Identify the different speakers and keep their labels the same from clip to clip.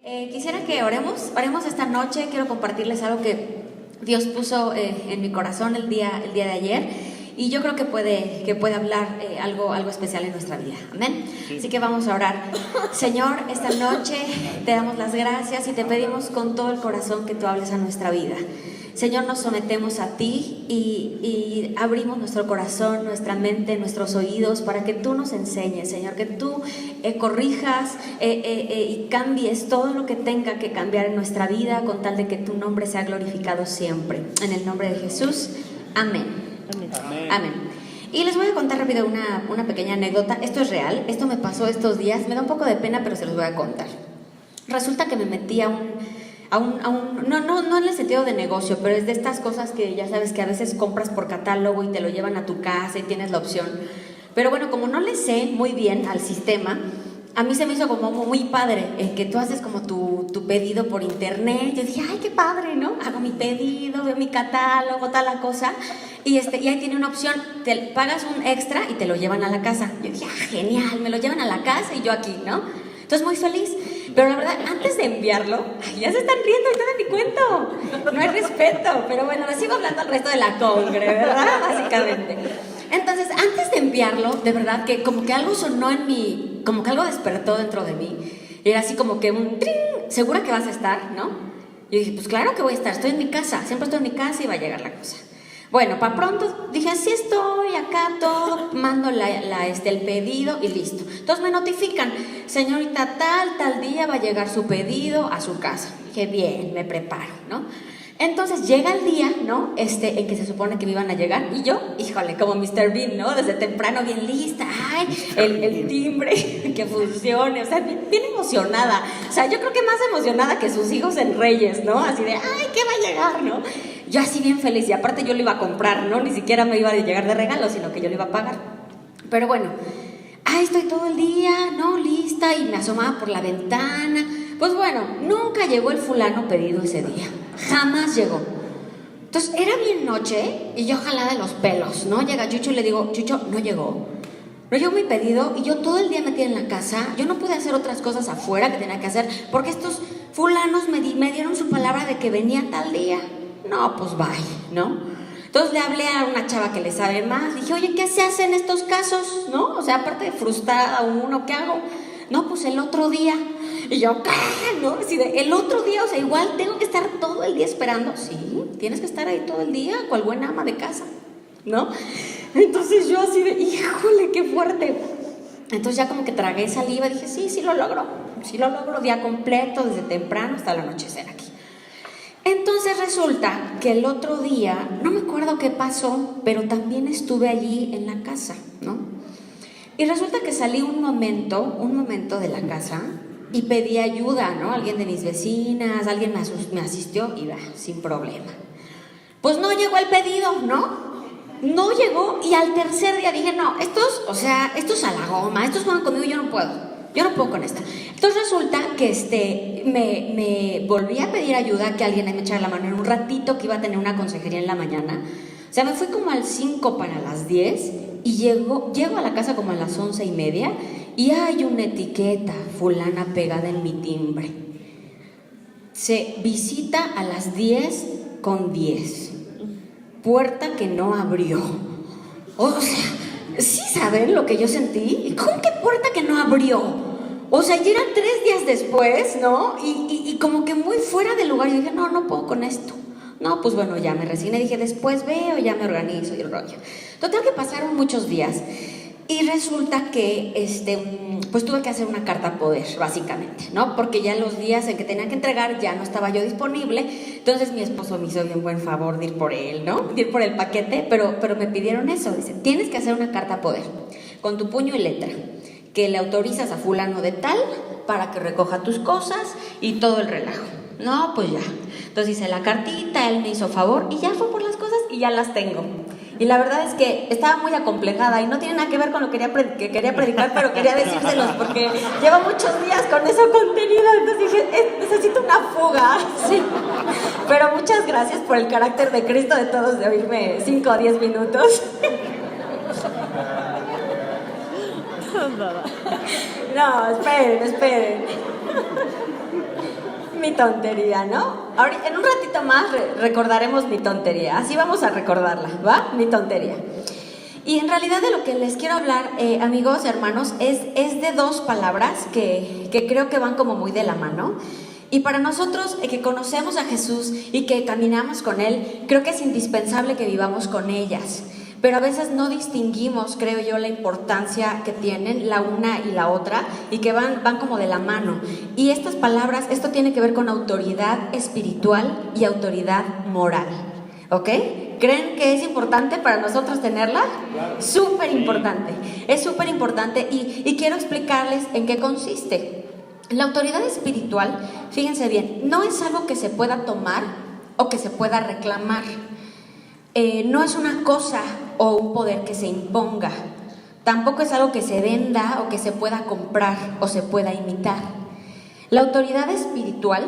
Speaker 1: Quisiera que oremos esta noche. Quiero compartirles algo que Dios puso en mi corazón el día de ayer, y yo creo que puede hablar algo especial en nuestra vida. Amén. Sí. Así que vamos a orar. Señor, esta noche te damos las gracias y te pedimos con todo el corazón que tú hables a nuestra vida. Señor, nos sometemos a ti y abrimos nuestro corazón, nuestra mente, nuestros oídos para que tú nos enseñes, Señor, que tú corrijas y cambies todo lo que tenga que cambiar en nuestra vida con tal de que tu nombre sea glorificado siempre. En el nombre de Jesús, amén. Amén. Amén. Y les voy a contar rápido una pequeña anécdota. Esto es real, esto me pasó estos días, me da un poco de pena, pero se los voy a contar. Resulta que me metí no en el sentido de negocio, pero es de estas cosas que ya sabes que a veces compras por catálogo y te lo llevan a tu casa y tienes la opción. Pero bueno, como no le sé muy bien al sistema, a mí se me hizo como muy padre que tú haces como tu pedido por internet. Yo dije, ay, qué padre, ¿no? Hago mi pedido, veo mi catálogo, tal la cosa, y ahí tiene una opción, te pagas un extra y te lo llevan a la casa. Yo dije, ah, genial, me lo llevan a la casa y yo aquí, ¿no? Entonces muy feliz. Pero la verdad, antes de enviarlo, ya se están riendo y todo en mi cuento. No hay respeto, pero bueno, les sigo hablando al resto de la congre, ¿verdad? Básicamente. Entonces, antes de enviarlo, de verdad que como que algo sonó en mí, como que algo despertó dentro de mí. Y era así como que un trin, ¿segura que vas a estar, no? Yo dije, pues claro que voy a estar, estoy en mi casa, siempre estoy en mi casa y va a llegar la cosa. Bueno, para pronto dije, sí estoy acá, todo, mando el pedido y listo. Entonces me notifican, señorita tal día va a llegar su pedido a su casa. Dije, bien, me preparo, ¿no? Entonces llega el día, ¿no? En que se supone que me iban a llegar, y yo, híjole, como Mr. Bean, ¿no? Desde temprano bien lista, ay, el timbre, que funcione, o sea, bien emocionada. O sea, yo creo que más emocionada que sus hijos en Reyes, ¿no? Así de, ay, ¿qué va a llegar, no? Yo así bien feliz, y aparte yo lo iba a comprar, ¿no? Ni siquiera me iba a llegar de regalo, sino que yo lo iba a pagar. Pero bueno, ahí estoy todo el día, ¿no? Lista, y me asomaba por la ventana. Pues bueno, nunca llegó el fulano pedido ese día. Jamás llegó. Entonces era bien noche y yo jalada de los pelos, ¿no? Llega Chucho y le digo, Chucho, no llegó mi pedido, y yo todo el día metida en la casa. Yo no pude hacer otras cosas afuera que tenía que hacer porque estos fulanos me dieron su palabra de que venía tal día. No, pues bye, ¿no? Entonces le hablé a una chava que le sabe más. Dije, oye, ¿qué se hace en estos casos? ¿No? O sea, aparte de frustrada uno, ¿qué hago? No, pues el otro día. Y yo, ¿qué? ¿No? Así de, el otro día, o sea, igual tengo que estar todo el día esperando. Sí, tienes que estar ahí todo el día, cual buena ama de casa, ¿no? Entonces yo así de, híjole, qué fuerte. Entonces ya como que tragué saliva, dije, sí lo logro, día completo, desde temprano hasta el anochecer aquí. Entonces resulta que el otro día, no me acuerdo qué pasó, pero también estuve allí en la casa, ¿no? Y resulta que salí un momento de la casa y pedí ayuda, ¿no? Alguien de mis vecinas, alguien me asistió y va, sin problema. Pues no llegó el pedido, ¿no? No llegó, y al tercer día dije, no, estos a la goma, estos juegan conmigo, yo no puedo con esto. Entonces resulta que me volví a pedir ayuda, que alguien me echara la mano en un ratito, que iba a tener una consejería en la mañana. O sea, me fui como al 5 para las 10 y llego a la casa como a las 11:30 y hay una etiqueta fulana pegada en mi timbre. Se visita a las 10:10. Puerta que no abrió. O sea, ¿sí saben lo que yo sentí? ¿Cómo que puerta que no abrió? O sea, ya eran 3 días después, ¿no? Y como que muy fuera de lugar. Yo dije, no puedo con esto. No, pues bueno, ya me resigné. Dije, después veo, ya me organizo y el rollo. Total que pasaron muchos días. Y resulta que, pues tuve que hacer una carta poder, básicamente, ¿no? Porque ya los días en que tenía que entregar ya no estaba yo disponible. Entonces mi esposo me hizo bien buen favor de ir por él, ¿no? De ir por el paquete, pero me pidieron eso. Dice, tienes que hacer una carta poder con tu puño y letra, que le autorizas a fulano de tal para que recoja tus cosas y todo el relajo. No, pues ya. Entonces hice la cartita, él me hizo favor y ya fue por las cosas y ya las tengo. Y la verdad es que estaba muy acomplejada y no tiene nada que ver con lo que quería predicar, pero quería decírselos porque llevo muchos días con eso contenido. Entonces dije, necesito una fuga. Sí. Pero muchas gracias por el carácter de Cristo de todos de oírme 5 o 10 minutos. No, esperen. Mi tontería, ¿no? Ahora, en un ratito más recordaremos mi tontería. Así vamos a recordarla, ¿va? Mi tontería. Y en realidad de lo que les quiero hablar, amigos, hermanos, es de dos palabras que creo que van como muy de la mano. Y para nosotros que conocemos a Jesús y que caminamos con Él, creo que es indispensable que vivamos con ellas. Pero a veces no distinguimos, creo yo, la importancia que tienen la una y la otra y que van como de la mano. Y estas palabras, esto tiene que ver con autoridad espiritual y autoridad moral, ¿ok? ¿Creen que es importante para nosotros tenerla? Claro. Súper importante, es súper importante y quiero explicarles en qué consiste. La autoridad espiritual, fíjense bien, no es algo que se pueda tomar o que se pueda reclamar. No es una cosa o un poder que se imponga. Tampoco es algo que se venda o que se pueda comprar o se pueda imitar. La autoridad espiritual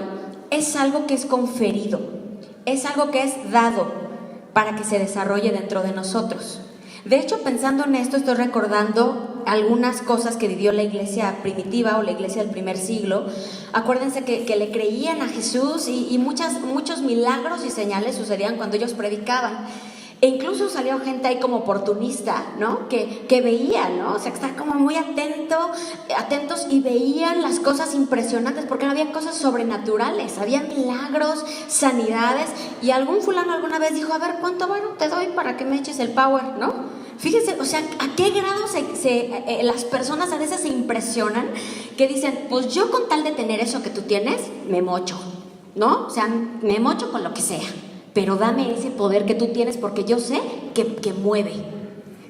Speaker 1: es algo que es conferido, es algo que es dado para que se desarrolle dentro de nosotros. De hecho, pensando en esto, estoy recordando algunas cosas que vivió la iglesia primitiva o la iglesia del primer siglo. Acuérdense que le creían a Jesús y muchos milagros y señales sucedían cuando ellos predicaban. E incluso salió gente ahí como oportunista, ¿no? Que veía, ¿no? O sea, que estaban como muy atentos y veían las cosas impresionantes porque había cosas sobrenaturales, había milagros, sanidades. Y algún fulano alguna vez dijo, a ver, ¿cuánto varo te doy para que me eches el power, ¿no? Fíjense, o sea, a qué grado las personas a veces se impresionan que dicen, pues yo con tal de tener eso que tú tienes, me mocho, ¿no? O sea, me mocho con lo que sea. Pero dame ese poder que tú tienes porque yo sé que mueve,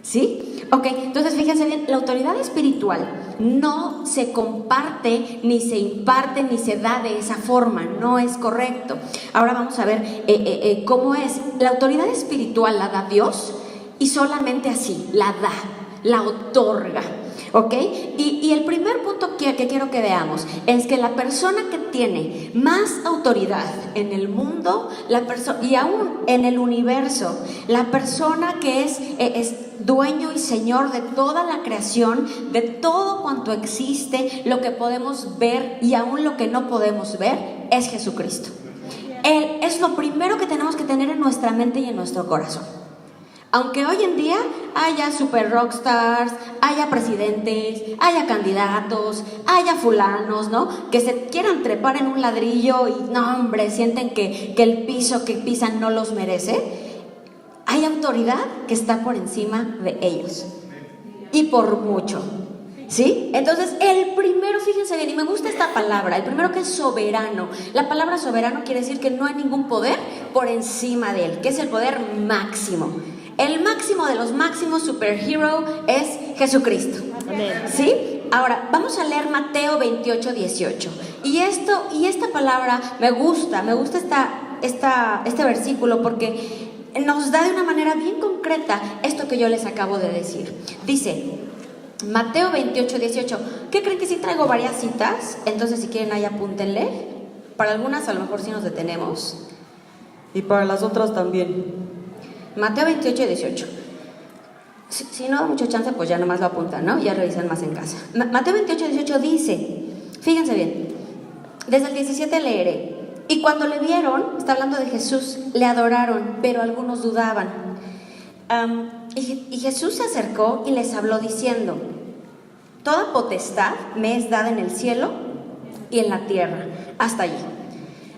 Speaker 1: ¿sí? Ok, entonces fíjense bien, la autoridad espiritual no se comparte, ni se imparte, ni se da de esa forma, no es correcto. Ahora vamos a ver cómo es. La autoridad espiritual la da Dios y solamente así, la da, la otorga. ¿Ok? Y el primer punto que quiero que veamos es que la persona que tiene más autoridad en el mundo y aún en el universo, la persona que es dueño y señor de toda la creación, de todo cuanto existe, lo que podemos ver y aún lo que no podemos ver, es Jesucristo. Él es lo primero que tenemos que tener en nuestra mente y en nuestro corazón. Aunque hoy en día haya super rockstars, haya presidentes, haya candidatos, haya fulanos, ¿no? Que se quieran trepar en un ladrillo y, no, hombre, sienten que el piso que pisan no los merece. Hay autoridad que está por encima de ellos. Y por mucho. ¿Sí? Entonces, el primero, fíjense bien, y me gusta esta palabra, el primero que es soberano. La palabra soberano quiere decir que no hay ningún poder por encima de él, que es el poder máximo. El máximo de los máximos superhero es Jesucristo. Amén. ¿Sí? Ahora, vamos a leer Mateo 28, 18. Y esta palabra me gusta este versículo porque nos da de una manera bien concreta esto que yo les acabo de decir. Dice, Mateo 28, 18. ¿Qué creen que sí traigo varias citas? Entonces, si quieren ahí apúntenle. Para algunas a lo mejor sí nos detenemos. Y para las otras también. Mateo 28, 18. Si no da mucho chance, pues ya nomás lo apuntan, ¿no? Ya revisan más en casa. Mateo 28, 18 dice, fíjense bien, desde el 17 leeré. Y cuando le vieron, está hablando de Jesús, le adoraron, pero algunos dudaban. Y Jesús se acercó y les habló diciendo, toda potestad me es dada en el cielo y en la tierra. Hasta allí.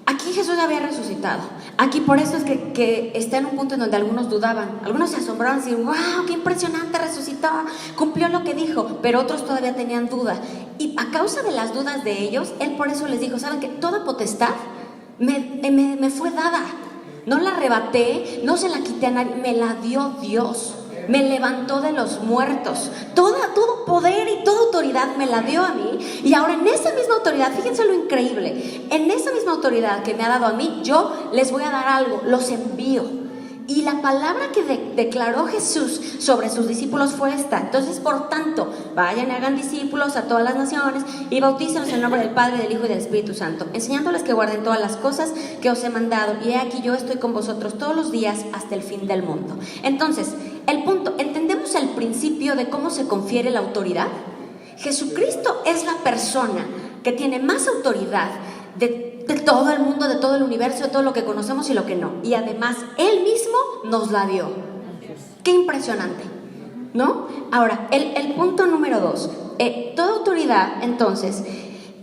Speaker 1: Aquí Jesús había resucitado. Aquí por eso es que está en un punto en donde algunos dudaban. Algunos se asombraban y decían, wow, qué impresionante, resucitó, cumplió lo que dijo. Pero otros todavía tenían duda. Y a causa de las dudas de ellos, Él por eso les dijo, ¿saben qué? Toda potestad me fue dada. No la arrebaté, no se la quité a nadie, me la dio Dios. Me levantó de los muertos. Todo poder y toda autoridad me la dio a mí. Y ahora en esa misma autoridad, fíjense lo increíble, en esa misma autoridad que me ha dado a mí, yo les voy a dar algo, los envío. Y la palabra que declaró Jesús sobre sus discípulos fue esta. Entonces, por tanto, vayan y hagan discípulos a todas las naciones y bautícenlos en el nombre del Padre, del Hijo y del Espíritu Santo, enseñándoles que guarden todas las cosas que os he mandado. Y he aquí yo estoy con vosotros todos los días hasta el fin del mundo. Entonces, el punto, ¿entendemos el principio de cómo se confiere la autoridad? Jesucristo es la persona que tiene más autoridad de todo el mundo, de todo el universo, de todo lo que conocemos y lo que no. Y además, Él mismo nos la dio. ¡Qué impresionante! ¿No? Ahora, el punto número 2. Toda autoridad, entonces,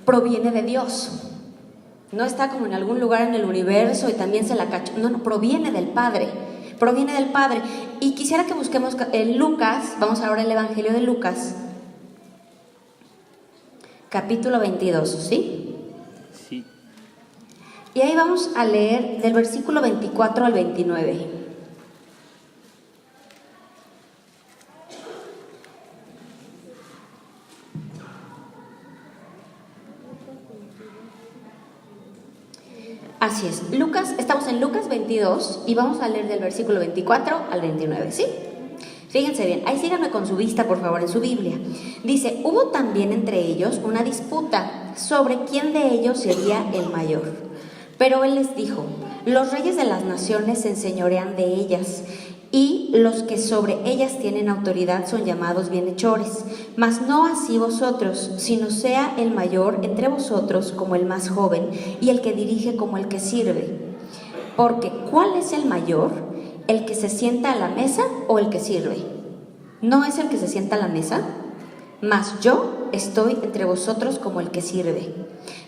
Speaker 1: proviene de Dios. No está como en algún lugar en el universo y también se la cachó. No, proviene del Padre. Proviene del Padre. Y quisiera que busquemos en Lucas, vamos ahora al Evangelio de Lucas, capítulo 22, ¿sí?
Speaker 2: Sí.
Speaker 1: Y ahí vamos a leer del versículo 24 al 29. Así es, estamos en Lucas 22 y vamos a leer del versículo 24 al 29, ¿sí? Fíjense bien, ahí síganme con su vista, por favor, en su Biblia. Dice, hubo también entre ellos una disputa sobre quién de ellos sería el mayor. Pero él les dijo, los reyes de las naciones se enseñorean de ellas, y los que sobre ellas tienen autoridad son llamados bienhechores. Mas no así vosotros, sino sea el mayor entre vosotros como el más joven, y el que dirige como el que sirve. Porque, ¿cuál es el mayor? ¿El que se sienta a la mesa o el que sirve? ¿No es el que se sienta a la mesa? Mas yo estoy entre vosotros como el que sirve.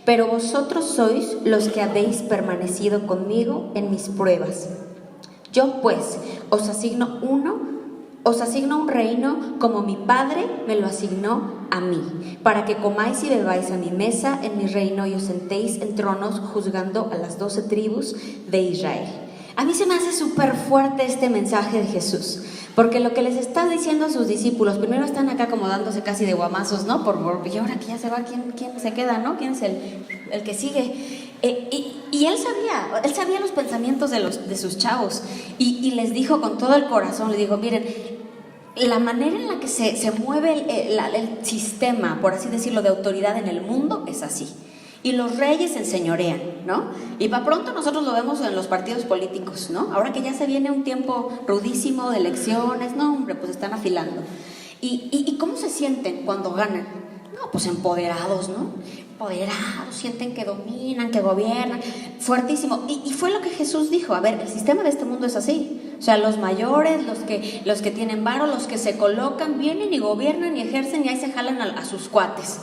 Speaker 1: Pero vosotros sois los que habéis permanecido conmigo en mis pruebas. Yo pues os asigno un reino como mi Padre me lo asignó a mí, para que comáis y bebáis a mi mesa en mi reino y os sentéis en tronos juzgando a las 12 tribus de Israel. A mí se me hace súper fuerte este mensaje de Jesús, porque lo que les está diciendo a sus discípulos, primero están acá como dándose casi de guamazos, ¿no? Y ahora que ya se va, ¿quién se queda, no? ¿Quién es el que sigue? Y él sabía los pensamientos de sus chavos y les dijo con todo el corazón, les dijo, miren, la manera en la que se mueve el sistema, por así decirlo, de autoridad en el mundo es así. Y los reyes se enseñorean, ¿no? Y para pronto nosotros lo vemos en los partidos políticos, ¿no? Ahora que ya se viene un tiempo rudísimo de elecciones, no, hombre, pues están afilando. ¿Y cómo se sienten cuando ganan? No, pues empoderados, ¿no? Empoderados, sienten que dominan, que gobiernan, fuertísimo. Y fue lo que Jesús dijo, a ver, el sistema de este mundo es así. O sea, los mayores, los que tienen varo, los que se colocan, vienen y gobiernan y ejercen y ahí se jalan a sus cuates.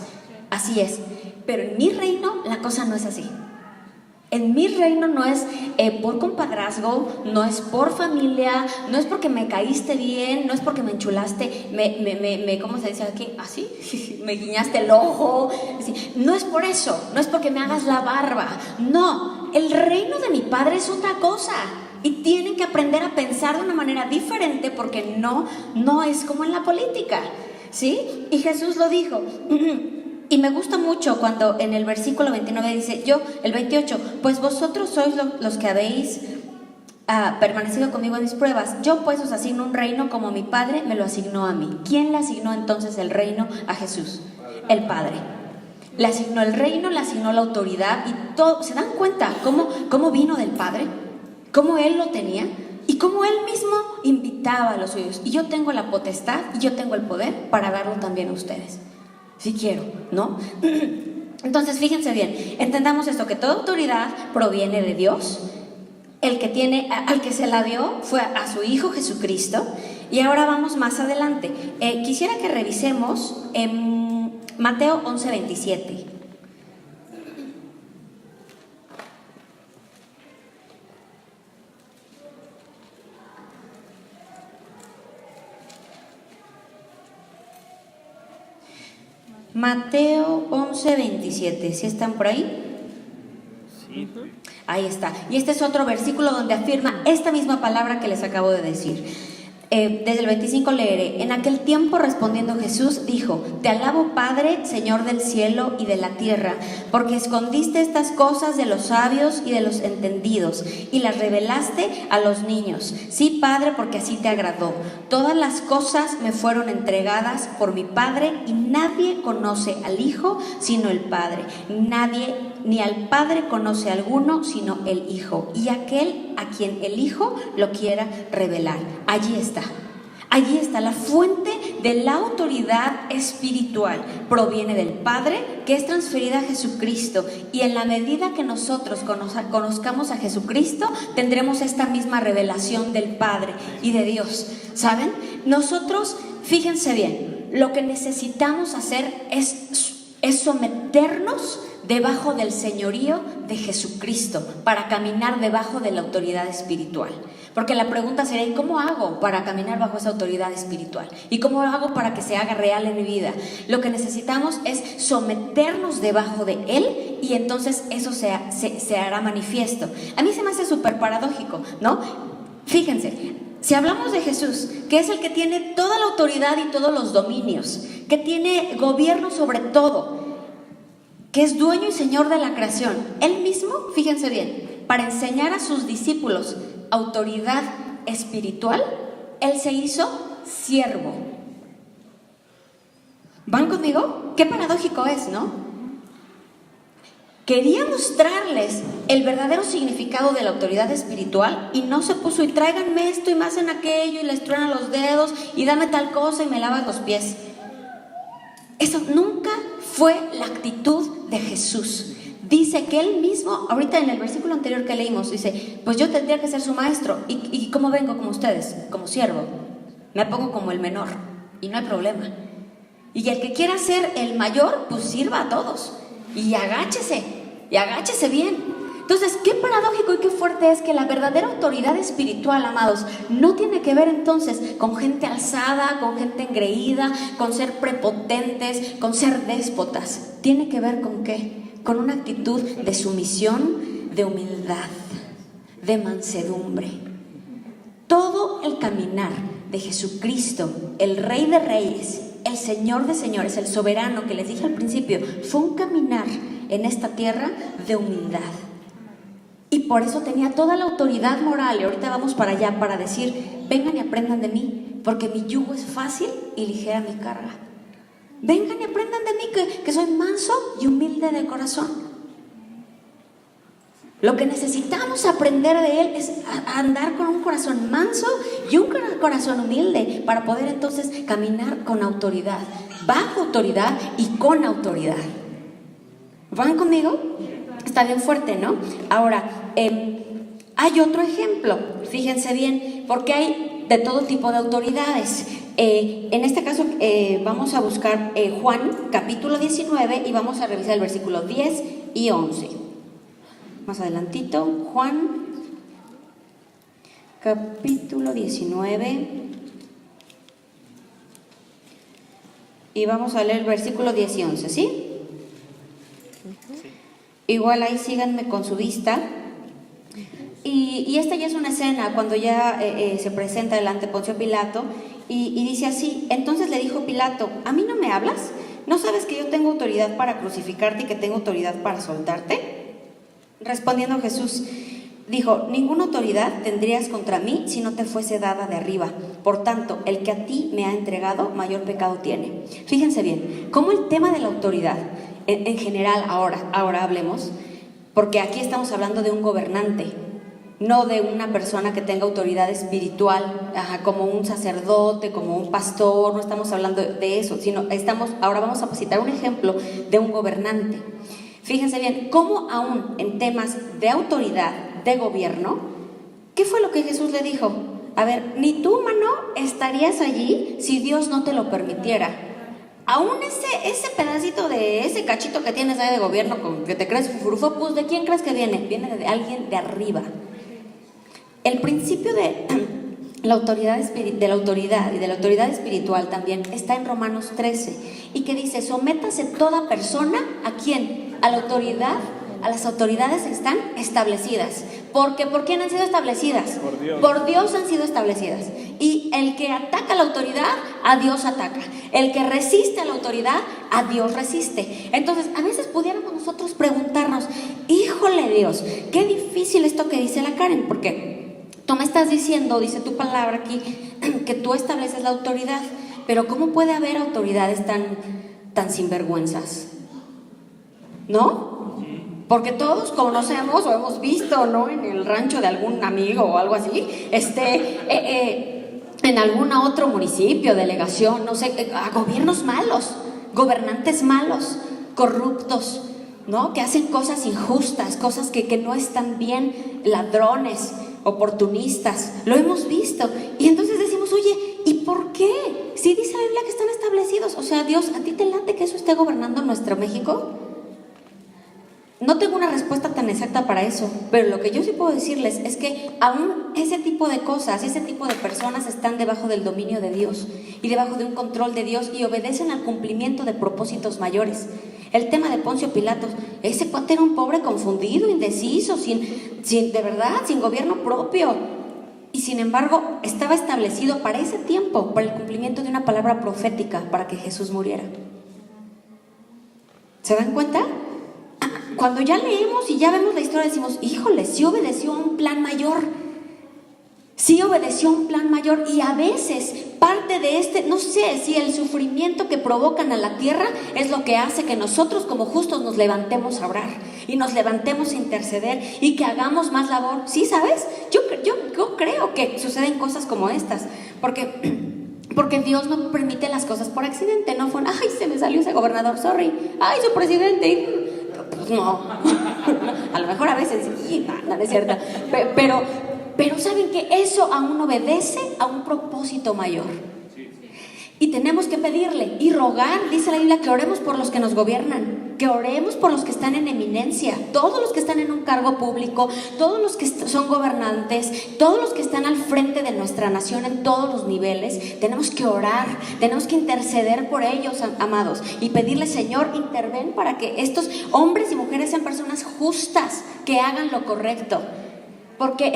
Speaker 1: Así es. Pero en mi reino la cosa no es así. En mi reino no es por compadrazgo, no es por familia, no es porque me caíste bien, no es porque me enchulaste, ¿cómo se dice aquí? ¿Así? Me guiñaste el ojo. No es por eso, no es porque me hagas la barba. No, el reino de mi Padre es otra cosa. Y tienen que aprender a pensar de una manera diferente porque no es como en la política, ¿sí? Y Jesús lo dijo. Y me gusta mucho cuando en el versículo 29 dice, el 28, pues vosotros sois los que habéis permanecido conmigo en mis pruebas. Yo pues os asigno un reino como mi Padre me lo asignó a mí. ¿Quién le asignó entonces el reino a Jesús? El Padre. Le asignó el reino, le asignó la autoridad y todo. ¿Se dan cuenta cómo vino del Padre? ¿Cómo Él lo tenía? Y cómo Él mismo invitaba a los suyos. Y yo tengo la potestad y yo tengo el poder para darlo también a ustedes. Si quiero, ¿no? Entonces, fíjense bien, entendamos esto, que toda autoridad proviene de Dios. Al que se la dio fue a su Hijo Jesucristo. Y ahora vamos más adelante. Quisiera que revisemos en Mateo 11:27. Mateo 11:27, ¿sí están por ahí?
Speaker 2: Sí.
Speaker 1: Ahí está. Y este es otro versículo donde afirma esta misma palabra que les acabo de decir. Desde el 25 leeré. En aquel tiempo respondiendo Jesús dijo: Te alabo, Padre, Señor del cielo y de la tierra, porque escondiste estas cosas de los sabios y de los entendidos y las revelaste a los niños. Sí, Padre, porque así te agradó. Todas las cosas me fueron entregadas por mi Padre y nadie conoce al Hijo sino el Padre. Nadie, ni al Padre conoce a alguno sino el Hijo, y aquel a quien el Hijo lo quiera revelar. Allí está la fuente de la autoridad espiritual proviene del Padre, que es transferida a Jesucristo, y en la medida que nosotros conozcamos a Jesucristo, tendremos esta misma revelación del Padre y de Dios. ¿Saben? Nosotros, fíjense bien, lo que necesitamos hacer es someternos debajo del señorío de Jesucristo para caminar debajo de la autoridad espiritual. Porque la pregunta sería, ¿y cómo hago para caminar bajo esa autoridad espiritual? ¿Y cómo hago para que se haga real en mi vida? Lo que necesitamos es someternos debajo de Él, y entonces eso se hará manifiesto. A mí se me hace súper paradójico, ¿no? Fíjense, si hablamos de Jesús, que es el que tiene toda la autoridad y todos los dominios, que tiene gobierno sobre todo, que es dueño y señor de la creación, Él mismo, fíjense bien, para enseñar a sus discípulos autoridad espiritual, Él se hizo siervo. ¿Van conmigo? Qué paradójico es, ¿no? Quería mostrarles el verdadero significado de la autoridad espiritual y no se puso, y tráiganme esto y me hacen aquello y les truenan los dedos y dame tal cosa y me lavas los pies. Eso nunca fue la actitud de Jesús. Dice que Él mismo, ahorita en el versículo anterior que leímos, dice, pues yo tendría que ser su maestro. ¿Y cómo vengo como ustedes? Como siervo. Me pongo como el menor y no hay problema. Y el que quiera ser el mayor, pues sirva a todos. Y agáchese bien. Entonces, qué paradójico y qué fuerte es que la verdadera autoridad espiritual, amados, no tiene que ver entonces con gente alzada, con gente engreída, con ser prepotentes, con ser déspotas. Tiene que ver con ¿qué? Con una actitud de sumisión, de humildad, de mansedumbre. Todo el caminar de Jesucristo, el Rey de Reyes, el Señor de Señores, el soberano que les dije al principio, fue un caminar en esta tierra de humildad. Y por eso tenía toda la autoridad moral, y ahorita vamos para allá para decir, vengan y aprendan de mí, porque mi yugo es fácil y ligera mi carga. Vengan y aprendan de mí, que soy manso y humilde de corazón. Lo que necesitamos aprender de Él es andar con un corazón manso y un corazón humilde para poder entonces caminar con autoridad, bajo autoridad y con autoridad. ¿Van conmigo? Está bien fuerte, ¿no? Ahora, hay otro ejemplo, fíjense bien, porque hay de todo tipo de autoridades. En este caso vamos a buscar Juan capítulo 19 y vamos a revisar el versículo 10 y 11. Más adelantito, Juan capítulo 19 y vamos a leer el versículo 10 y 11, ¿sí? Igual ahí síganme con su vista. Y esta ya es una escena cuando ya se presenta delante de Poncio Pilato y dice así: entonces le dijo Pilato, ¿a mí no me hablas? ¿No sabes que yo tengo autoridad para crucificarte y que tengo autoridad para soltarte? Respondiendo Jesús dijo, ninguna autoridad tendrías contra mí si no te fuese dada de arriba. Por tanto, el que a ti me ha entregado, mayor pecado tiene. Fíjense bien, cómo el tema de la autoridad, en general ahora hablemos, porque aquí estamos hablando de un gobernante, no de una persona que tenga autoridad espiritual, como un sacerdote, como un pastor, no estamos hablando de eso, sino ahora vamos a citar un ejemplo de un gobernante. Fíjense bien, cómo aún en temas de autoridad, de gobierno, ¿qué fue lo que Jesús le dijo? A ver, ni tú, humano, estarías allí si Dios no te lo permitiera. Aún ese pedacito de ese cachito que tienes ahí de gobierno, con que te crees furufo, pues ¿de quién crees que viene? Viene de alguien de arriba. El principio de la autoridad y de la autoridad espiritual también está en Romanos 13 y que dice, sométase toda persona, ¿a quién? A la autoridad, a las autoridades que están establecidas. Porque ¿por quién han sido establecidas? Por Dios han sido establecidas. Y el que ataca a la autoridad, a Dios ataca. El que resiste a la autoridad, a Dios resiste. Entonces, a veces pudiéramos nosotros preguntarnos, híjole Dios, qué difícil esto que dice la Karen, porque tú me estás diciendo, dice tu palabra aquí, que tú estableces la autoridad, pero ¿cómo puede haber autoridades tan sinvergüenzas? ¿No? Porque todos conocemos o hemos visto, ¿no?, en el rancho de algún amigo o algo así, en algún otro municipio, delegación, no sé, a gobiernos malos, gobernantes malos, corruptos, ¿no? Que hacen cosas injustas, cosas que no están bien, ladrones, oportunistas, lo hemos visto. Y entonces decimos, oye, ¿y por qué? Si dice la Biblia que están establecidos, o sea, Dios, ¿a ti te late que eso esté gobernando nuestro México? No tengo una respuesta tan exacta para eso, pero lo que yo sí puedo decirles es que aún ese tipo de cosas, ese tipo de personas están debajo del dominio de Dios y debajo de un control de Dios y obedecen al cumplimiento de propósitos mayores. El tema de Poncio Pilatos, ese cuate era un pobre confundido, indeciso, de verdad, sin gobierno propio. Y sin embargo, estaba establecido para ese tiempo, para el cumplimiento de una palabra profética, para que Jesús muriera. ¿Se dan cuenta? Cuando ya leemos y ya vemos la historia, decimos, híjole, sí obedeció a un plan mayor. Sí obedeció a un plan mayor. Y a veces parte de no sé si el sufrimiento que provocan a la tierra es lo que hace que nosotros como justos nos levantemos a orar y nos levantemos a interceder y que hagamos más labor. ¿Sí, sabes? Yo creo que suceden cosas como estas, porque Dios no permite las cosas por accidente. No fue, ay, se me salió ese gobernador, sorry, ay, su presidente. Pues no, a lo mejor a veces sí, no es cierto, pero saben que eso aún obedece a un propósito mayor. Y tenemos que pedirle y rogar, dice la Biblia, que oremos por los que nos gobiernan, que oremos por los que están en eminencia, todos los que están en un cargo público, todos los que son gobernantes, todos los que están al frente de nuestra nación en todos los niveles. Tenemos que orar, tenemos que interceder por ellos, amados, y pedirle, Señor, interven para que estos hombres y mujeres sean personas justas, que hagan lo correcto. Porque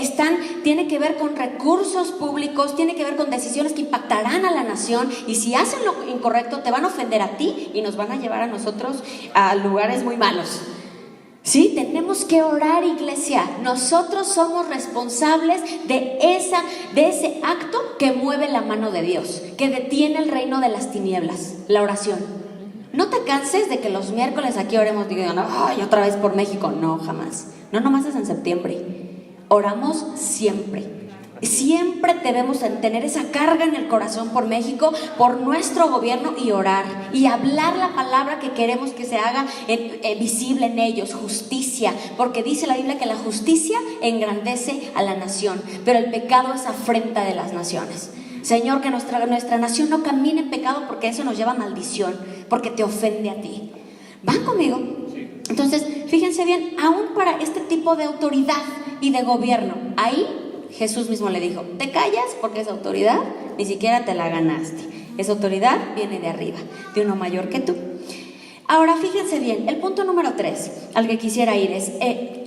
Speaker 1: tiene que ver con recursos públicos, tiene que ver con decisiones que impactarán a la nación, y si hacen lo incorrecto te van a ofender a ti y nos van a llevar a nosotros a lugares muy malos. Sí, tenemos que orar, iglesia. Nosotros somos responsables de ese acto que mueve la mano de Dios, que detiene el reino de las tinieblas, la oración. No te canses de que los miércoles aquí oremos, digan, ay, otra vez por México. No, jamás. No, nomás es en septiembre. Oramos siempre. Siempre debemos tener esa carga en el corazón por México, por nuestro gobierno, y orar y hablar la palabra que queremos que se haga visible en ellos, justicia, porque dice la Biblia que la justicia engrandece a la nación, pero el pecado es afrenta de las naciones. Señor, que nuestra nación no camine en pecado, porque eso nos lleva a maldición, porque te ofende a ti. ¿Van conmigo? Entonces, fíjense bien, aún para este tipo de autoridad y de gobierno, ahí Jesús mismo le dijo, te callas porque esa autoridad ni siquiera te la ganaste. Esa autoridad viene de arriba, de uno mayor que tú. Ahora fíjense bien, el punto número 3 al que quisiera ir es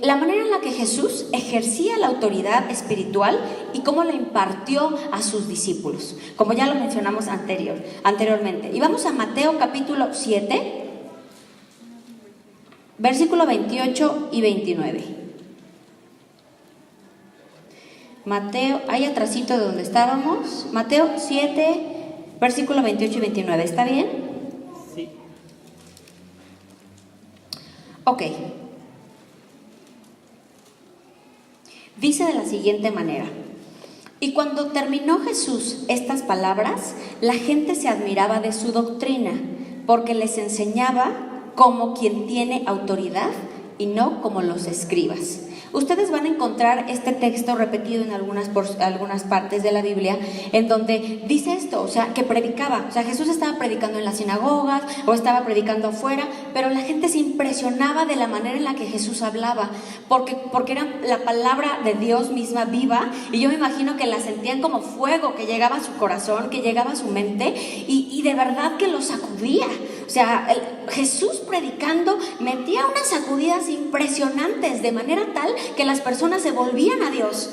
Speaker 1: la manera en la que Jesús ejercía la autoridad espiritual y cómo la impartió a sus discípulos, como ya lo mencionamos anteriormente. Y vamos a Mateo capítulo 7, versículo 28 y 29. Mateo, ahí atrasito de donde estábamos, Mateo 7, versículo 28 y 29, ¿está bien?
Speaker 2: Sí.
Speaker 1: Ok. Dice de la siguiente manera: y cuando terminó Jesús estas palabras, la gente se admiraba de su doctrina, porque les enseñaba como quien tiene autoridad y no como los escribas. Ustedes van a encontrar este texto repetido en algunas partes de la Biblia, en donde dice esto, o sea, que predicaba. O sea, Jesús estaba predicando en las sinagogas o estaba predicando afuera, pero la gente se impresionaba de la manera en la que Jesús hablaba, porque era la palabra de Dios misma viva, y yo me imagino que la sentían como fuego que llegaba a su corazón, que llegaba a su mente, y de verdad que lo sacudía. O sea, Jesús predicando metía unas sacudidas impresionantes, de manera tal que las personas se volvían a Dios,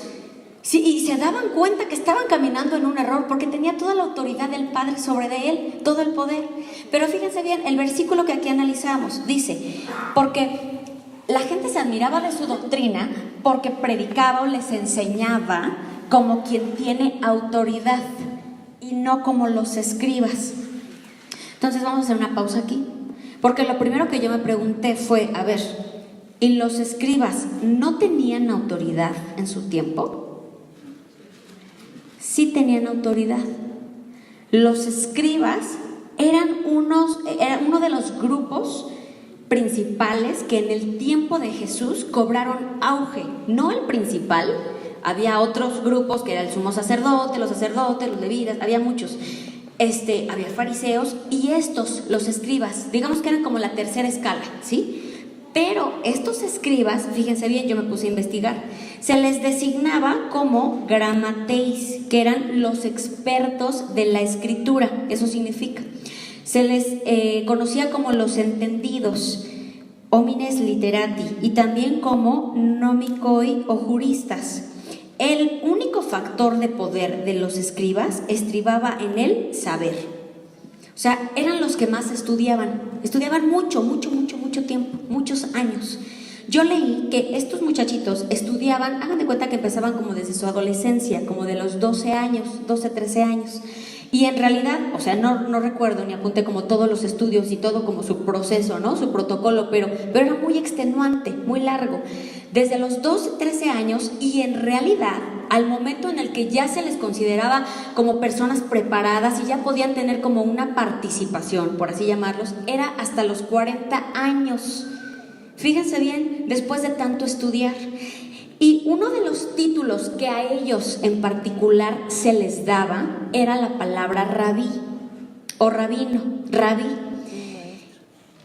Speaker 1: sí, y se daban cuenta que estaban caminando en un error, porque tenía toda la autoridad del Padre sobre de él, todo el poder. Pero fíjense bien, el versículo que aquí analizamos dice, porque la gente se admiraba de su doctrina, porque predicaba o les enseñaba como quien tiene autoridad y no como los escribas. Entonces vamos a hacer una pausa aquí, porque lo primero que yo me pregunté fue, a ver, ¿y los escribas no tenían autoridad en su tiempo? sí tenían autoridad. Los escribas eran uno de los grupos principales que en el tiempo de Jesús cobraron auge, no el principal. Había otros grupos que era el sumo sacerdote, los levitas, había muchos. Había fariseos y los escribas, digamos que eran como la tercera escala, ¿sí? Pero estos escribas, fíjense bien, yo me puse a investigar, se les designaba como gramateis, que eran los expertos de la escritura, eso significa. Se les conocía como los entendidos, homines literati, y también como nomikoi o juristas. El único factor de poder de los escribas estribaba en el saber. O sea, eran los que más estudiaban mucho tiempo, muchos años. Yo leí que estos muchachitos estudiaban, hagan de cuenta que empezaban como desde su adolescencia, como de los 12 años, 12, 13 años. Y en realidad, o sea, no recuerdo ni apunté como todos los estudios y todo como su proceso, ¿no? Su protocolo, pero era muy extenuante, muy largo. Desde los 12, 13 años, y en realidad, al momento en el que ya se les consideraba como personas preparadas y ya podían tener como una participación, por así llamarlos, era hasta los 40 años. Fíjense bien, después de tanto estudiar. Y uno de los títulos que a ellos en particular se les daba era la palabra rabí o rabino, rabí.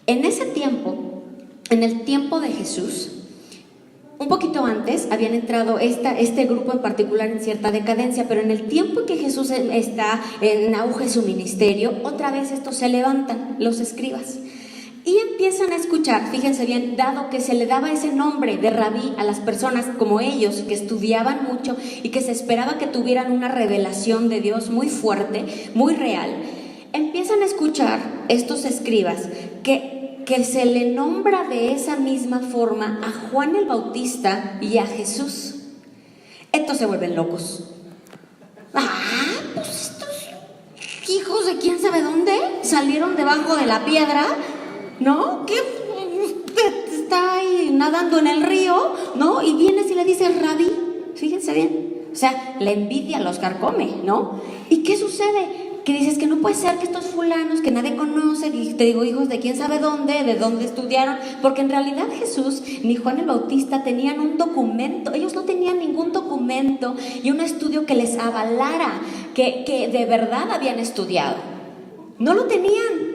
Speaker 1: En ese tiempo, en el tiempo de Jesús, un poquito antes habían entrado este grupo en particular en cierta decadencia, pero en el tiempo en que Jesús está en auge su ministerio, otra vez estos se levantan, los escribas. Y empiezan a escuchar, fíjense bien, dado que se le daba ese nombre de rabí a las personas como ellos, que estudiaban mucho y que se esperaba que tuvieran una revelación de Dios muy fuerte, muy real, empiezan a escuchar estos escribas que se le nombra de esa misma forma a Juan el Bautista y a Jesús. Estos se vuelven locos. Pues estos hijos de quién sabe dónde salieron debajo de la piedra, ¿no? ¿Qué? Usted está ahí nadando en el río, ¿no? Y vienes y le dices rabí, fíjense bien. O sea, la envidia los carcome, ¿no? ¿Y qué sucede? Que dices que no puede ser que estos fulanos que nadie conoce, y te digo hijos de quién sabe dónde, de dónde estudiaron, porque en realidad Jesús ni Juan el Bautista tenían un documento, ellos no tenían ningún documento y un estudio que les avalara que de verdad habían estudiado. No lo tenían.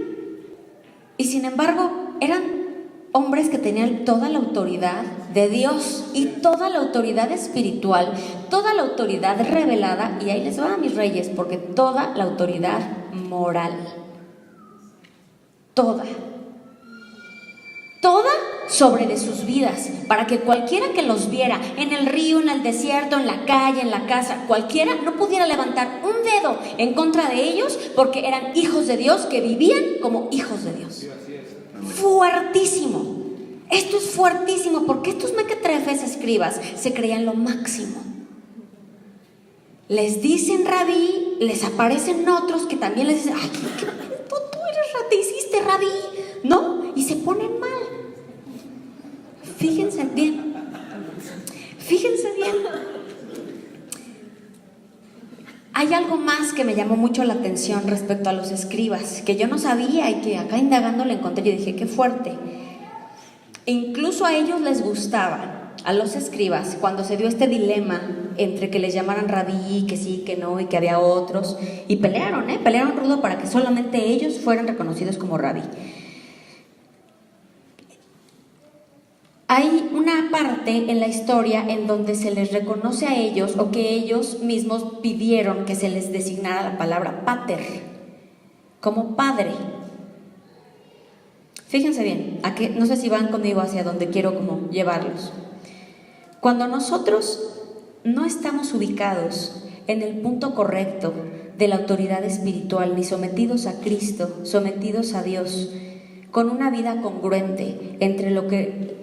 Speaker 1: Y sin embargo, eran hombres que tenían toda la autoridad de Dios y toda la autoridad espiritual, toda la autoridad revelada, y ahí les va a mis reyes, porque toda la autoridad moral, toda sobre de sus vidas, para que cualquiera que los viera en el río, en el desierto, en la calle, en la casa, cualquiera no pudiera levantar un dedo en contra de ellos, porque eran hijos de Dios que vivían como hijos de Dios. Fuertísimo. Esto es fuertísimo, porque estos mequetrefes escribas se creían lo máximo. Les dicen rabí, les aparecen otros que también les dicen, ay, tú eres te hiciste rabí, ¿no? Y se ponen mal. Fíjense bien. Hay algo más que me llamó mucho la atención respecto a los escribas, que yo no sabía y que acá indagando le encontré y dije, qué fuerte. Incluso a ellos les gustaba, a los escribas, cuando se dio este dilema entre que les llamaran rabí, que sí, que no, y que había otros, y pelearon rudo para que solamente ellos fueran reconocidos como rabí. Hay una parte en la historia en donde se les reconoce a ellos, o que ellos mismos pidieron que se les designara la palabra pater, como padre. Fíjense bien, no sé si van conmigo hacia donde quiero como llevarlos. Cuando nosotros no estamos ubicados en el punto correcto de la autoridad espiritual, ni sometidos a Cristo, sometidos a Dios, con una vida congruente entre lo que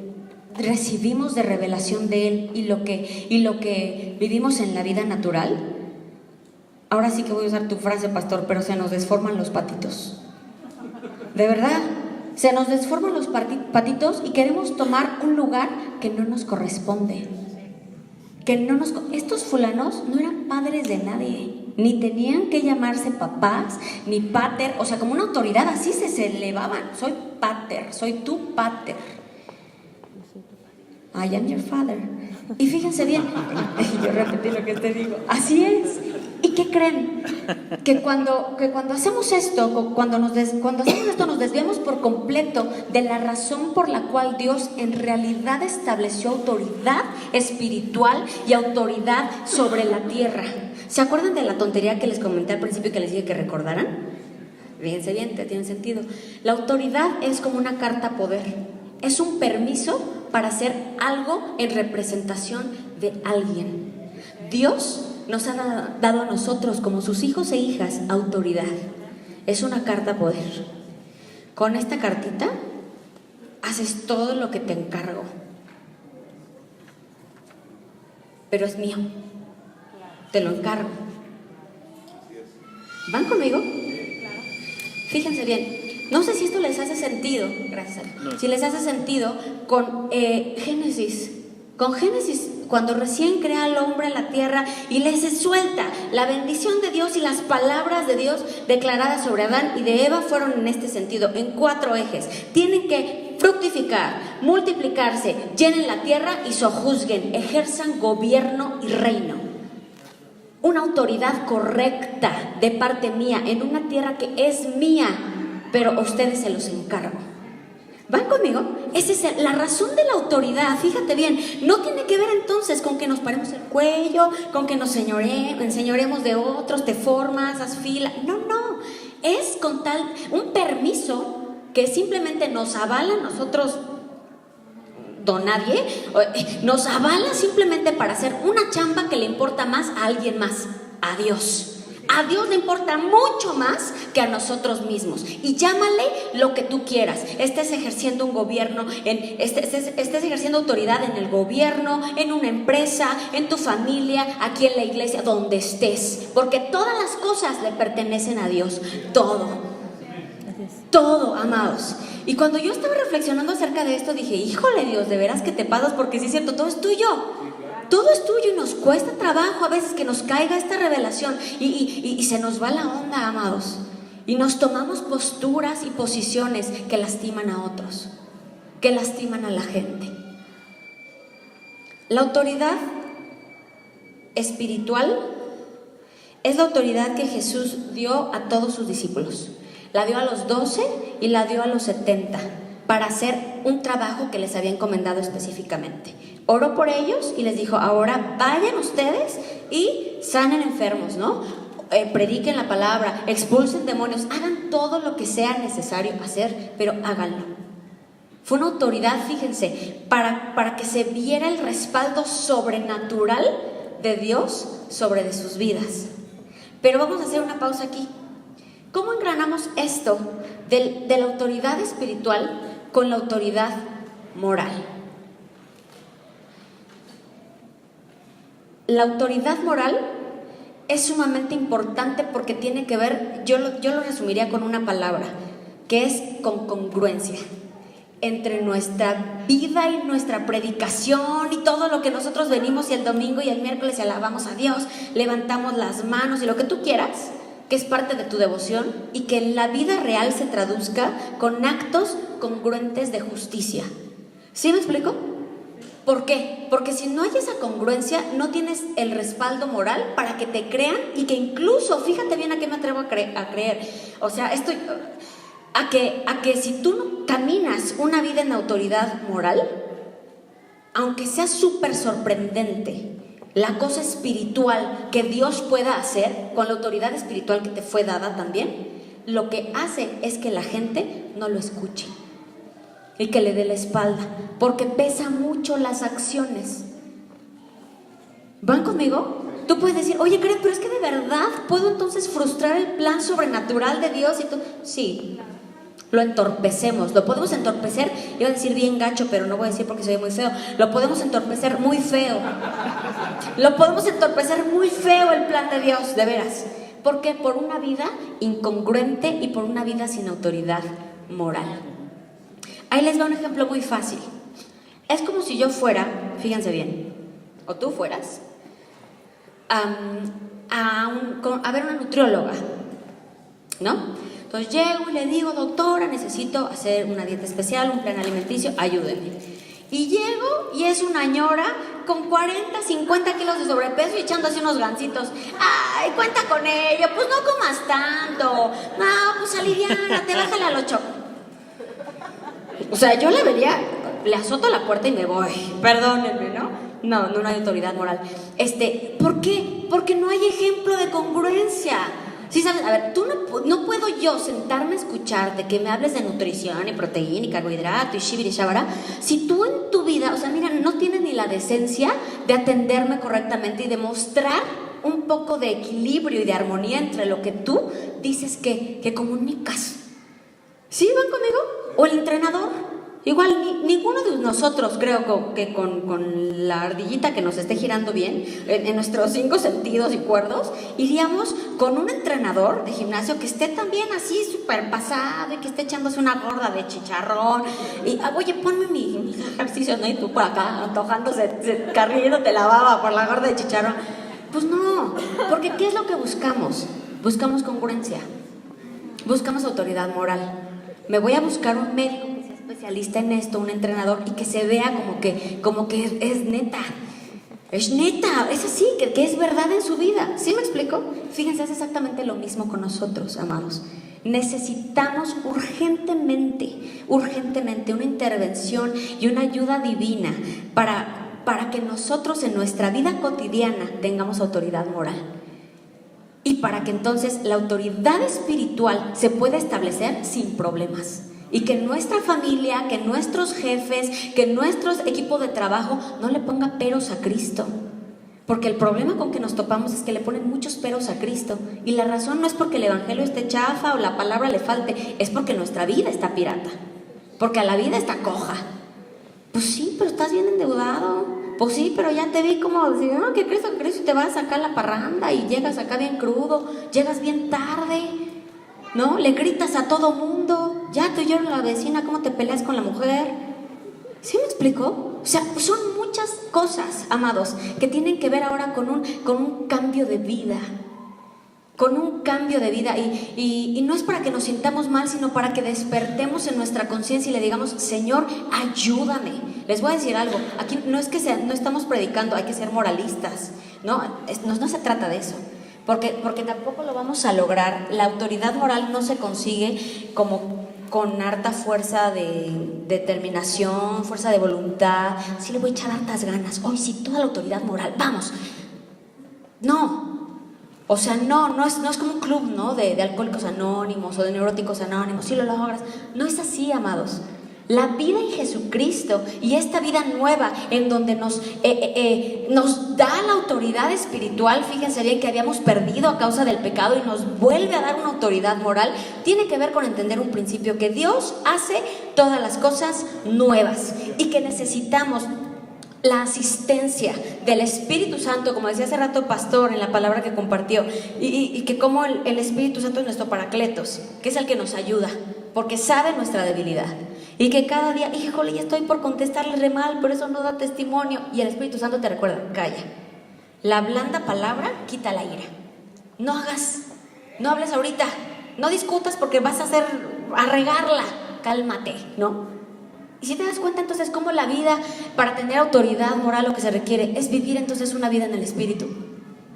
Speaker 1: recibimos de revelación de Él y lo que vivimos en la vida natural, ahora sí que voy a usar tu frase, pastor, pero se nos desforman los patitos. De verdad, se nos desforman los patitos y queremos tomar un lugar que no nos corresponde. Estos fulanos no eran padres de nadie. ni tenían que llamarse papás, ni pater, o sea, como una autoridad, así se elevaban. Soy pater, soy tu pater. I am your father. Y fíjense bien, yo repetí lo que te digo, así es. ¿Y qué creen? Que cuando hacemos esto, cuando hacemos esto nos desviamos por completo de la razón por la cual Dios en realidad estableció autoridad espiritual y autoridad sobre la tierra. ¿Se acuerdan de la tontería que les comenté al principio y que les dije que recordaran? Fíjense bien, tiene sentido. La autoridad es como una carta poder, es un permiso para hacer algo en representación de alguien. Dios nos ha dado a nosotros como sus hijos e hijas autoridad. Es una carta poder. Con esta cartita haces todo lo que te encargo, pero es mío, te lo encargo. ¿Van conmigo? Fíjense bien, no sé si esto les hace sentido, gracias, no. Si les hace sentido con Génesis. Con Génesis, cuando recién crea al hombre en la tierra y le se suelta la bendición de Dios y las palabras de Dios declaradas sobre Adán y de Eva fueron en este sentido, en 4 ejes. Tienen que fructificar, multiplicarse, llenen la tierra y sojuzguen, ejerzan gobierno y reino. Una autoridad correcta de parte mía en una tierra que es mía, pero a ustedes se los encargo. ¿Van conmigo? Esa es la razón de la autoridad. Fíjate bien, no tiene que ver entonces con que nos paremos el cuello, con que nos enseñoremos de otros, te formas, haz fila. No, es con tal un permiso que simplemente nos avala nosotros, don nadie, nos avala simplemente para hacer una chamba que le importa más a alguien más, a Dios. A Dios le importa mucho más que a nosotros mismos. Y llámale lo que tú quieras. Estés ejerciendo un gobierno, estés ejerciendo autoridad en el gobierno, en una empresa, en tu familia, aquí en la iglesia, donde estés. Porque todas las cosas le pertenecen a Dios. Todo, amados. Y cuando yo estaba reflexionando acerca de esto, dije, híjole Dios, de veras que te pasas, porque sí es cierto, todo es tuyo. Todo es tuyo y nos cuesta trabajo a veces que nos caiga esta revelación y se nos va la onda, amados. Y nos tomamos posturas y posiciones que lastiman a otros, que lastiman a la gente. La autoridad espiritual es la autoridad que Jesús dio a todos sus discípulos. La dio a los 12 y la dio a los 70 para hacer un trabajo que les había encomendado específicamente. Oró por ellos y les dijo, ahora vayan ustedes y sanen enfermos, ¿no? Prediquen la palabra, expulsen demonios, hagan todo lo que sea necesario hacer, pero háganlo. Fue una autoridad, fíjense, para que se viera el respaldo sobrenatural de Dios sobre de sus vidas. Pero vamos a hacer una pausa aquí. ¿Cómo engranamos esto de la autoridad espiritual con la autoridad moral? La autoridad moral es sumamente importante porque tiene que ver, yo lo resumiría con una palabra, que es con congruencia entre nuestra vida y nuestra predicación y todo lo que nosotros venimos y el domingo y el miércoles y alabamos a Dios, levantamos las manos y lo que tú quieras, que es parte de tu devoción, y que en la vida real se traduzca con actos congruentes de justicia. ¿Sí me explico? ¿Por qué? Porque si no hay esa congruencia, no tienes el respaldo moral para que te crean y que incluso, fíjate bien a qué me atrevo a creer. O sea, a que si tú no caminas una vida en autoridad moral, aunque sea súper sorprendente la cosa espiritual que Dios pueda hacer con la autoridad espiritual que te fue dada también, lo que hace es que la gente no lo escuche y que le dé la espalda, porque pesa mucho las acciones. ¿Van conmigo? Tú puedes decir, oye, Karen, pero es que de verdad puedo entonces frustrar el plan sobrenatural de Dios y tú, sí, lo entorpecemos, lo podemos entorpecer. Iba a decir bien gacho, pero no voy a decir porque soy muy feo. Lo podemos entorpecer muy feo. Lo podemos entorpecer muy feo el plan de Dios, de veras. ¿Por qué? Por una vida incongruente y por una vida sin autoridad moral. Ahí les doy un ejemplo muy fácil. Es como si yo fuera, fíjense bien, o tú fueras, a ver una nutrióloga, ¿no? Entonces llego y le digo, doctora, necesito hacer una dieta especial, un plan alimenticio, ayúdeme. Y llego y es una ñora con 40, 50 kilos de sobrepeso y echando así unos gancitos. Ay, cuenta con ello, pues no comas tanto. No, pues aliviánate, bájale al 8. O sea, yo la vería, le azoto la puerta y me voy. Perdónenme, ¿no? No hay autoridad moral. ¿Por qué? Porque no hay ejemplo de congruencia. Sí, sabes, a ver, no puedo yo sentarme a escucharte que me hables de nutrición y proteína y carbohidrato y shibiri shabara, si tú en tu vida, o sea, mira, no tienes ni la decencia de atenderme correctamente y de mostrar un poco de equilibrio y de armonía entre lo que tú dices que comunicas. ¿Sí van conmigo? O el entrenador. Igual, ninguno de nosotros, creo que con la ardillita que nos esté girando bien, en nuestros 5 sentidos y cuerdos, iríamos con un entrenador de gimnasio que esté también así súper pasado y que esté echándose una gorda de chicharrón. Y, oye, ponme mis ejercicios, ¿no? Y tú por acá, antojándose, carriéndote la baba por la gorda de chicharrón. Pues no, porque ¿qué es lo que buscamos? Buscamos congruencia, buscamos autoridad moral. Me voy a buscar un médico especialista en esto, un entrenador, y que se vea como que es neta, es así, que es verdad en su vida. ¿Sí me explico? Fíjense, es exactamente lo mismo con nosotros, amados. Necesitamos urgentemente una intervención y una ayuda divina para que nosotros en nuestra vida cotidiana tengamos autoridad moral. Y para que entonces la autoridad espiritual se pueda establecer sin problemas. Y que nuestra familia, que nuestros jefes, que nuestro equipo de trabajo no le ponga peros a Cristo. Porque el problema con que nos topamos es que le ponen muchos peros a Cristo. Y la razón no es porque el evangelio esté chafa o la palabra le falte, es porque nuestra vida está pirata. Porque a la vida está coja. Pues sí, pero estás bien endeudado. Pues sí, pero ya te vi como decir, no, que Cristo te va a sacar la parranda y llegas acá bien crudo, llegas bien tarde, ¿no? Le gritas a todo mundo, ya te oyeron la vecina cómo te peleas con la mujer. ¿Sí me explico? O sea, son muchas cosas, amados, que tienen que ver ahora con un cambio de vida. Con un cambio de vida y no es para que nos sintamos mal, sino para que despertemos en nuestra conciencia y le digamos, Señor, ayúdame. Les voy a decir algo, aquí no es que no estamos predicando, hay que ser moralistas, no se trata de eso, porque tampoco lo vamos a lograr. La autoridad moral no se consigue como con harta fuerza de determinación, fuerza de voluntad. Sí le voy a echar hartas ganas, hoy sí, toda la autoridad moral, vamos. No. O sea, no es como un club, ¿no? De alcohólicos anónimos o de neuróticos anónimos. Si lo logras. No es así, amados. La vida en Jesucristo y esta vida nueva en donde nos da la autoridad espiritual, fíjense bien, que habíamos perdido a causa del pecado y nos vuelve a dar una autoridad moral, tiene que ver con entender un principio, que Dios hace todas las cosas nuevas y que necesitamos la asistencia del Espíritu Santo, como decía hace rato Pastor en la palabra que compartió, y que como el Espíritu Santo es nuestro paracletos, que es el que nos ayuda, porque sabe nuestra debilidad, y que cada día, híjole, ya estoy por contestarle re mal, por eso no da testimonio, y el Espíritu Santo te recuerda, calla, la blanda palabra quita la ira, no hables ahorita, no discutas porque vas a regarla, cálmate, ¿no? Y si te das cuenta entonces cómo la vida, para tener autoridad moral, lo que se requiere es vivir entonces una vida en el Espíritu.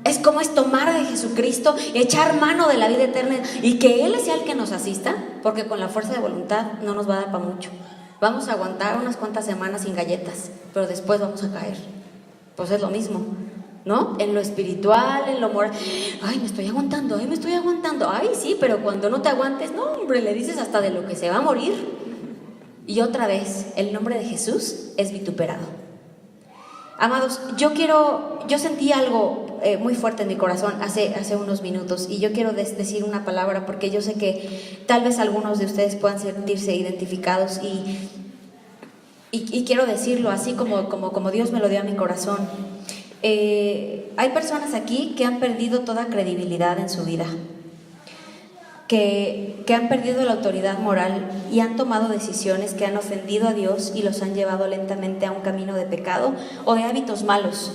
Speaker 1: Es como es tomar de Jesucristo, echar mano de la vida eterna y que Él sea el que nos asista, porque con la fuerza de voluntad no nos va a dar para mucho. Vamos a aguantar unas cuantas semanas sin galletas, pero después vamos a caer. Pues es lo mismo, ¿no? En lo espiritual, en lo moral. Ay, me estoy aguantando. Ay, sí, pero cuando no te aguantes, no, hombre, le dices hasta de lo que se va a morir. Y otra vez, el nombre de Jesús es vituperado. Amados, yo sentí algo muy fuerte en mi corazón hace unos minutos y yo quiero decir una palabra porque yo sé que tal vez algunos de ustedes puedan sentirse identificados y quiero decirlo así como Dios me lo dio a mi corazón. Hay personas aquí que han perdido toda credibilidad en su vida. Que han perdido la autoridad moral y han tomado decisiones que han ofendido a Dios y los han llevado lentamente a un camino de pecado o de hábitos malos.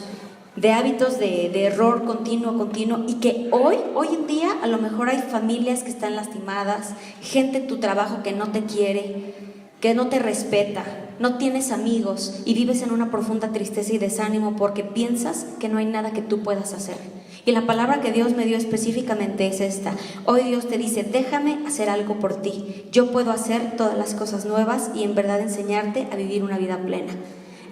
Speaker 1: de hábitos de error continuo, y que hoy en día a lo mejor hay familias que están lastimadas, gente en tu trabajo que no te quiere, que no te respeta, no tienes amigos y vives en una profunda tristeza y desánimo porque piensas que no hay nada que tú puedas hacer. Y la palabra que Dios me dio específicamente es esta. Hoy Dios te dice: déjame hacer algo por ti. Yo puedo hacer todas las cosas nuevas y en verdad enseñarte a vivir una vida plena.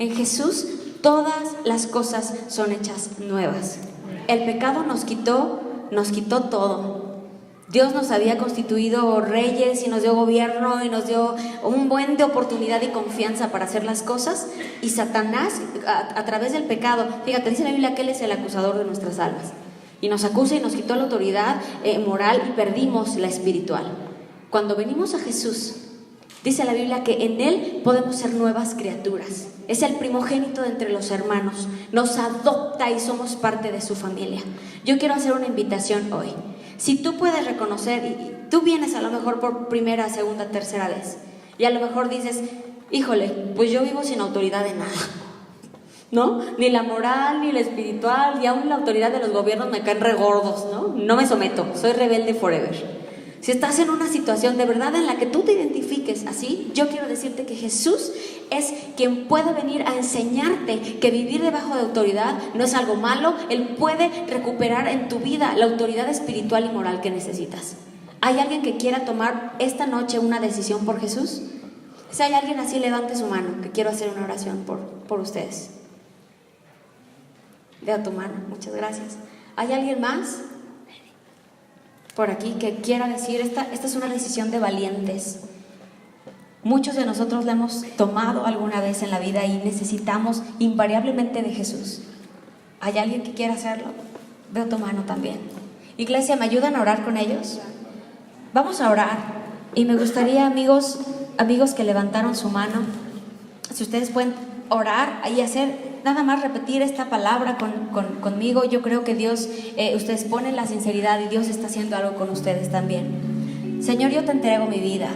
Speaker 1: En Jesús todas las cosas son hechas nuevas. El pecado nos quitó todo. Dios nos había constituido reyes y nos dio gobierno y nos dio un buen de oportunidad y confianza para hacer las cosas, y Satanás a través del pecado, fíjate, dice la Biblia que Él es el acusador de nuestras almas y nos acusa y nos quitó la autoridad moral y perdimos la espiritual. Cuando venimos a Jesús, dice la Biblia que en Él podemos ser nuevas criaturas. Es el primogénito de entre los hermanos, nos adopta y somos parte de su familia. Yo quiero hacer una invitación hoy. Si tú puedes reconocer, y tú vienes a lo mejor por primera, segunda, tercera vez, y a lo mejor dices: híjole, pues yo vivo sin autoridad de nada, ¿no? Ni la moral, ni la espiritual, y aún la autoridad de los gobiernos me caen regordos, ¿no? No me someto, soy rebelde forever. Si estás en una situación de verdad en la que tú te identifiques así, yo quiero decirte que Jesús es quien puede venir a enseñarte que vivir debajo de autoridad no es algo malo. Él puede recuperar en tu vida la autoridad espiritual y moral que necesitas. ¿Hay alguien que quiera tomar esta noche una decisión por Jesús? Si hay alguien así, levante su mano, que quiero hacer una oración por ustedes. Veo tu mano, muchas gracias. ¿Hay alguien más por aquí que quiera decir: esta es una decisión de valientes? Muchos de nosotros la hemos tomado alguna vez en la vida y necesitamos invariablemente de Jesús. ¿Hay alguien que quiera hacerlo? Veo tu mano también. Iglesia, ¿me ayudan a orar con ellos? Vamos a orar, y me gustaría, amigos que levantaron su mano, si ustedes pueden orar y hacer, nada más repetir esta palabra conmigo. Yo creo que Dios, ustedes ponen la sinceridad y Dios está haciendo algo con ustedes también. Señor, yo te entrego mi vida.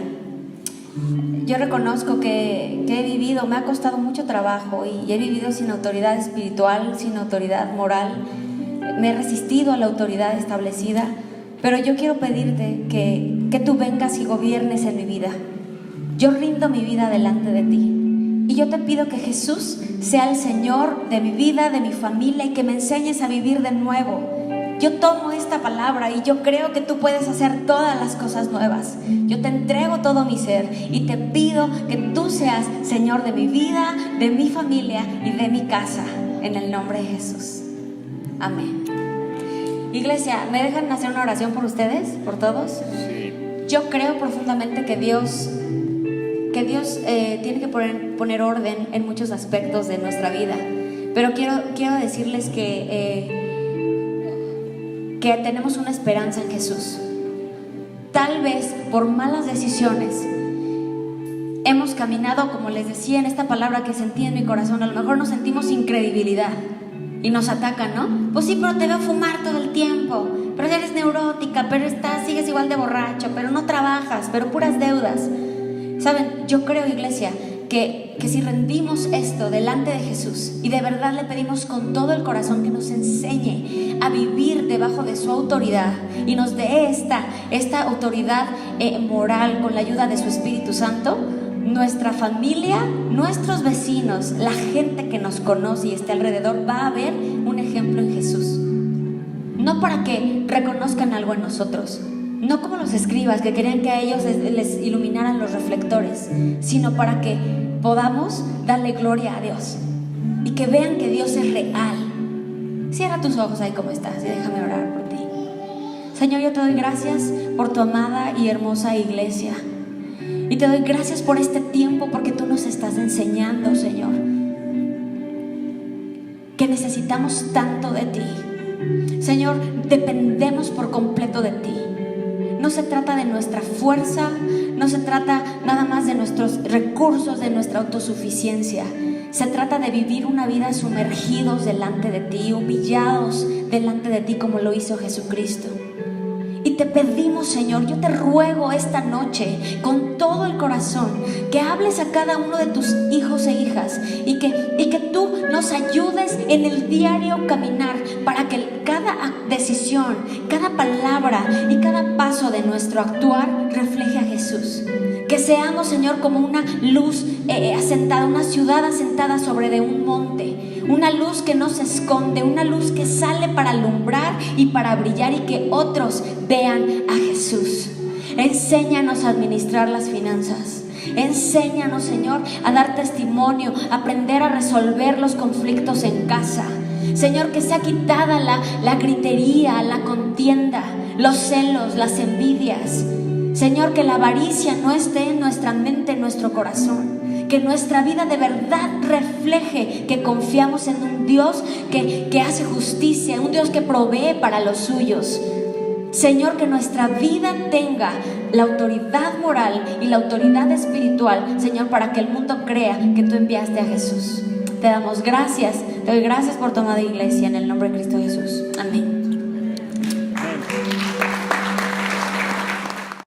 Speaker 1: Yo reconozco que he vivido, me ha costado mucho trabajo y he vivido sin autoridad espiritual, sin autoridad moral. Me he resistido a la autoridad establecida, pero yo quiero pedirte que tú vengas y gobiernes en mi vida. Yo rindo mi vida delante de ti. Y yo te pido que Jesús sea el Señor de mi vida, de mi familia, y que me enseñes a vivir de nuevo. Yo tomo esta palabra y yo creo que tú puedes hacer todas las cosas nuevas. Yo te entrego todo mi ser y te pido que tú seas Señor de mi vida, de mi familia y de mi casa, en el nombre de Jesús. Amén. Iglesia, ¿me dejan hacer una oración por ustedes, por todos?
Speaker 2: Sí.
Speaker 1: Yo creo profundamente que Dios tiene que poner orden en muchos aspectos de nuestra vida, pero quiero decirles que tenemos una esperanza en Jesús. Tal vez por malas decisiones hemos caminado, como les decía en esta palabra que sentí en mi corazón, a lo mejor nos sentimos sin credibilidad y nos atacan, ¿no? Pues sí, pero te veo fumar todo el tiempo, pero eres neurótica, pero sigues igual de borracho, pero no trabajas, pero puras deudas. Saben, yo creo, iglesia, que si rendimos esto delante de Jesús y de verdad le pedimos con todo el corazón que nos enseñe a vivir debajo de su autoridad y nos dé esta autoridad moral con la ayuda de su Espíritu Santo, nuestra familia, nuestros vecinos, la gente que nos conoce y esté alrededor va a ver un ejemplo en Jesús. No para que reconozcan algo en nosotros, no como los escribas que querían que a ellos les iluminaran los reflectores, sino para que podamos darle gloria a Dios y que vean que Dios es real. Cierra tus ojos ahí como estás y déjame orar por ti. Señor, yo te doy gracias por tu amada y hermosa iglesia, y te doy gracias por este tiempo, porque tú nos estás enseñando, Señor, que necesitamos tanto de ti. Señor, dependemos por completo de ti. No se trata de nuestra fuerza, no se trata nada más de nuestros recursos, de nuestra autosuficiencia. Se trata de vivir una vida sumergidos delante de ti, humillados delante de ti como lo hizo Jesucristo. Y te pedimos, Señor, yo te ruego esta noche con todo el corazón que hables a cada uno de tus hijos e hijas y que tú nos ayudes en el diario caminar para que cada decisión, cada palabra y cada paso de nuestro actuar refleje a Jesús. Que seamos, Señor, como una luz asentada, una ciudad asentada sobre de un monte, una luz que no se esconde, una luz que sale para alumbrar y para brillar y que otros vean a Jesús. Enséñanos a administrar las finanzas. Enséñanos, Señor, a dar testimonio, a aprender a resolver los conflictos en casa. Señor, que sea quitada la gritería, la contienda, los celos, las envidias. Señor, que la avaricia no esté en nuestra mente, en nuestro corazón. Que nuestra vida de verdad refleje que confiamos en un Dios que hace justicia, un Dios que provee para los suyos. Señor, que nuestra vida tenga la autoridad moral y la autoridad espiritual, Señor, para que el mundo crea que tú enviaste a Jesús. Te damos gracias, te doy gracias por tu amada iglesia, en el nombre de Cristo Jesús. Amén.